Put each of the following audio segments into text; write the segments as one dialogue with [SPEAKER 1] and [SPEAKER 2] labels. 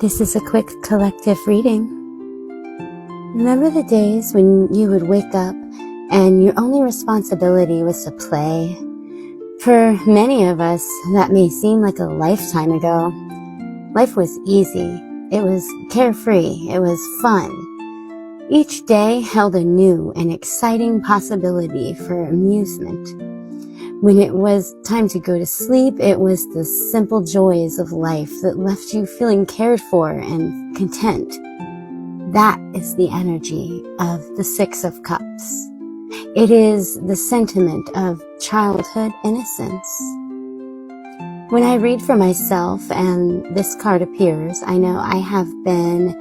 [SPEAKER 1] This is a quick collective reading. Remember the days when you would wake up and your only responsibility was to play? For many of us, that may seem like a lifetime ago. Life was easy. It was carefree. It was fun. Each day held a new and exciting possibility for amusement. When it was time to go to sleep, it was the simple joys of life that left you feeling cared for and content. That is the energy of the Six of Cups. It is the sentiment of childhood innocence. When I read for myself and this card appears, I know I have been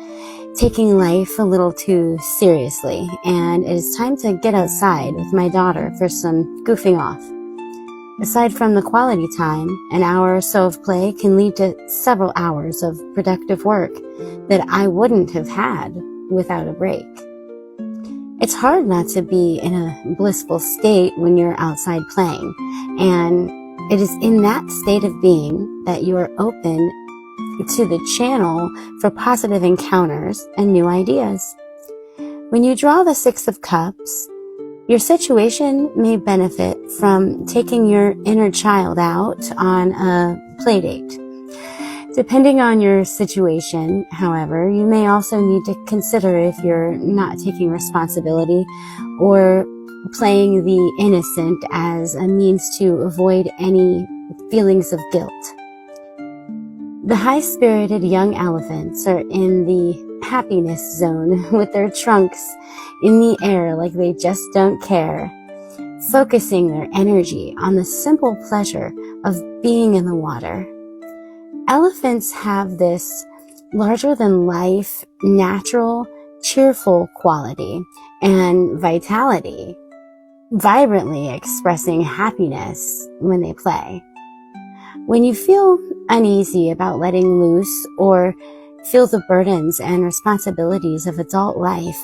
[SPEAKER 1] taking life a little too seriously, and it is time to get outside with my daughter for some goofing off. Aside from the quality time, an hour or so of play can lead to several hours of productive work that I wouldn't have had without a break. It's hard not to be in a blissful state when you're outside playing, and it is in that state of being that you are open to the channel for positive encounters and new ideas. When you draw the Six of Cups, your situation may benefit from taking your inner child out on a play date. Depending on your situation, however, you may also need to consider if you're not taking responsibility or playing the innocent as a means to avoid any feelings of guilt. The high-spirited young elephants are in the happiness zone with their trunks in the air like they just don't care, focusing their energy on the simple pleasure of being in the water. Elephants have this larger-than-life, natural, cheerful quality and vitality, vibrantly expressing happiness when they play. When you feel uneasy about letting loose or feel the burdens and responsibilities of adult life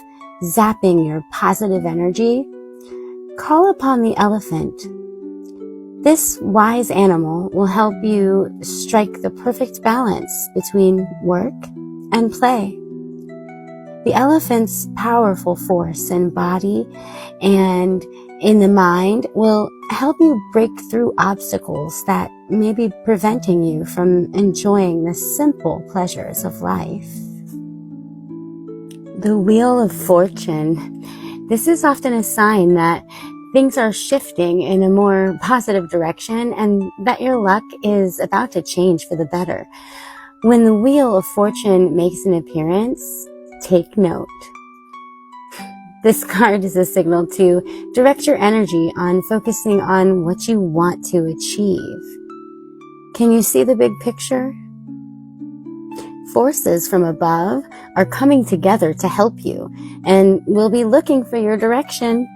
[SPEAKER 1] zapping your positive energy, call upon the elephant. This wise animal will help you strike the perfect balance between work and play. The elephant's powerful force in body and in the mind will help you break through obstacles that may be preventing you from enjoying the simple pleasures of life. The Wheel of Fortune. This is often a sign that things are shifting in a more positive direction and that your luck is about to change for the better. When the Wheel of Fortune makes an appearance, take note. This card is a signal to direct your energy on focusing on what you want to achieve. Can you see the big picture? Forces from above are coming together to help you and will be looking for your direction.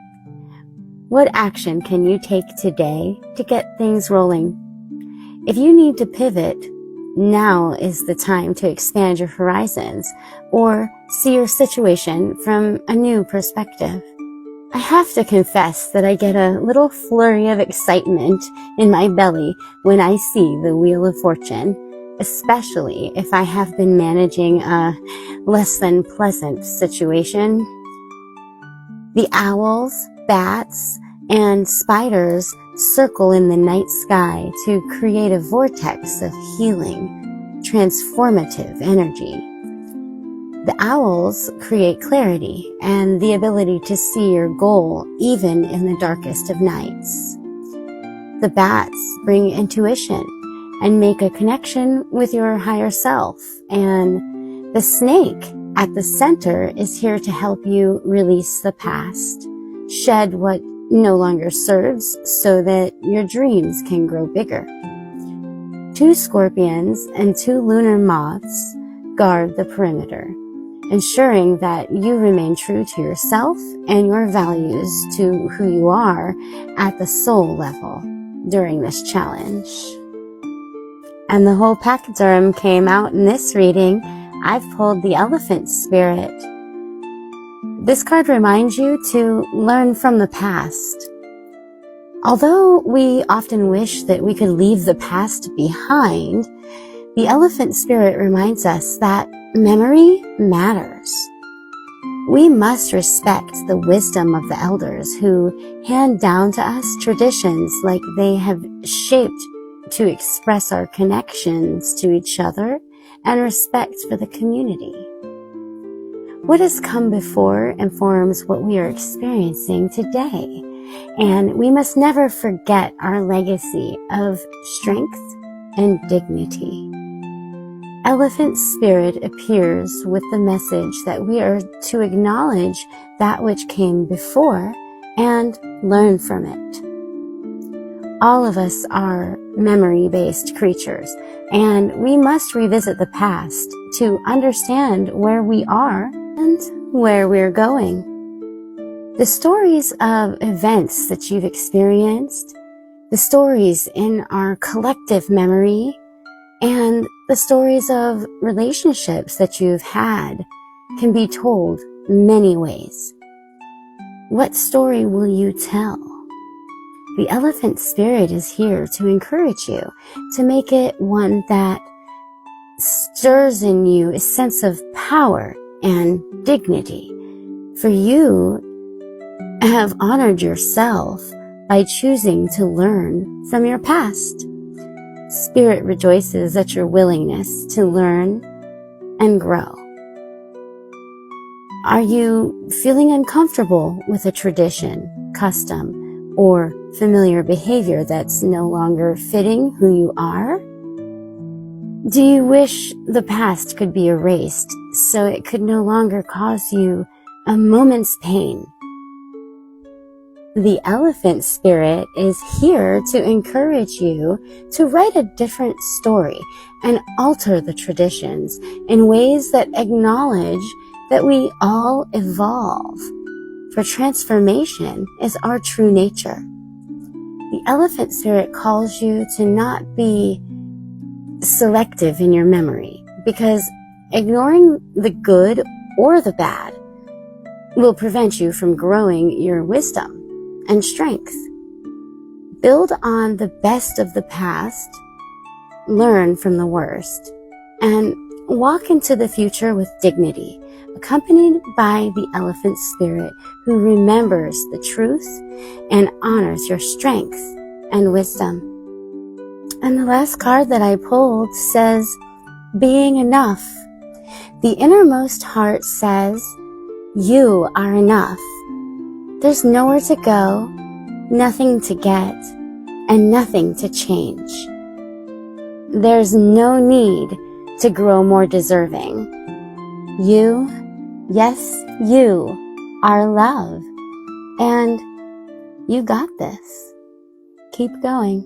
[SPEAKER 1] What action can you take today to get things rolling? If you need to pivot, now is the time to expand your horizons or see your situation from a new perspective. I have to confess that I get a little flurry of excitement in my belly when I see the Wheel of Fortune, especially if I have been managing a less than pleasant situation. The owls, bats, and spiders circle in the night sky to create a vortex of healing, transformative energy. The owls create clarity and the ability to see your goal even in the darkest of nights. The bats bring intuition and make a connection with your higher self, and the snake at the center is here to help you release the past, shed what no longer serves so that your dreams can grow bigger. 2 scorpions and 2 lunar moths guard the perimeter, ensuring that you remain true to yourself and your values to who you are at the soul level during this challenge. And the whole pachyderm came out in this reading. I've pulled the elephant spirit. This card reminds you to learn from the past. Although we often wish that we could leave the past behind, The elephant spirit reminds us that memory matters. We must respect the wisdom of the elders who hand down to us traditions like they have shaped to express our connections to each other and respect for the community. What has come before informs what we are experiencing today, and we must never forget our legacy of strength and dignity. Elephant spirit appears with the message that we are to acknowledge that which came before and learn from it. All of us are memory-based creatures, and we must revisit the past to understand where we are and where we're going. The stories of events that you've experienced, the stories in our collective memory, and the stories of relationships that you've had can be told many ways. What story will you tell? The elephant spirit is here to encourage you, to make it one that stirs in you a sense of power and dignity. For you have honored yourself by choosing to learn from your past. Spirit rejoices at your willingness to learn and grow. Are you feeling uncomfortable with a tradition, custom, or familiar behavior that's no longer fitting who you are? Do you wish the past could be erased so it could no longer cause you a moment's pain? The elephant spirit is here to encourage you to write a different story and alter the traditions in ways that acknowledge that we all evolve, for transformation is our true nature. The elephant spirit calls you to not be selective in your memory, because ignoring the good or the bad will prevent you from growing your wisdom and strength. Build on the best of the past, learn from the worst, and walk into the future with dignity, accompanied by the elephant spirit who remembers the truth and honors your strength and wisdom. And the last card that I pulled says, being enough. The innermost heart says, you are enough. There's nowhere to go, nothing to get, and nothing to change. There's no need to grow more deserving. You, yes, you are love, and you got this. Keep going.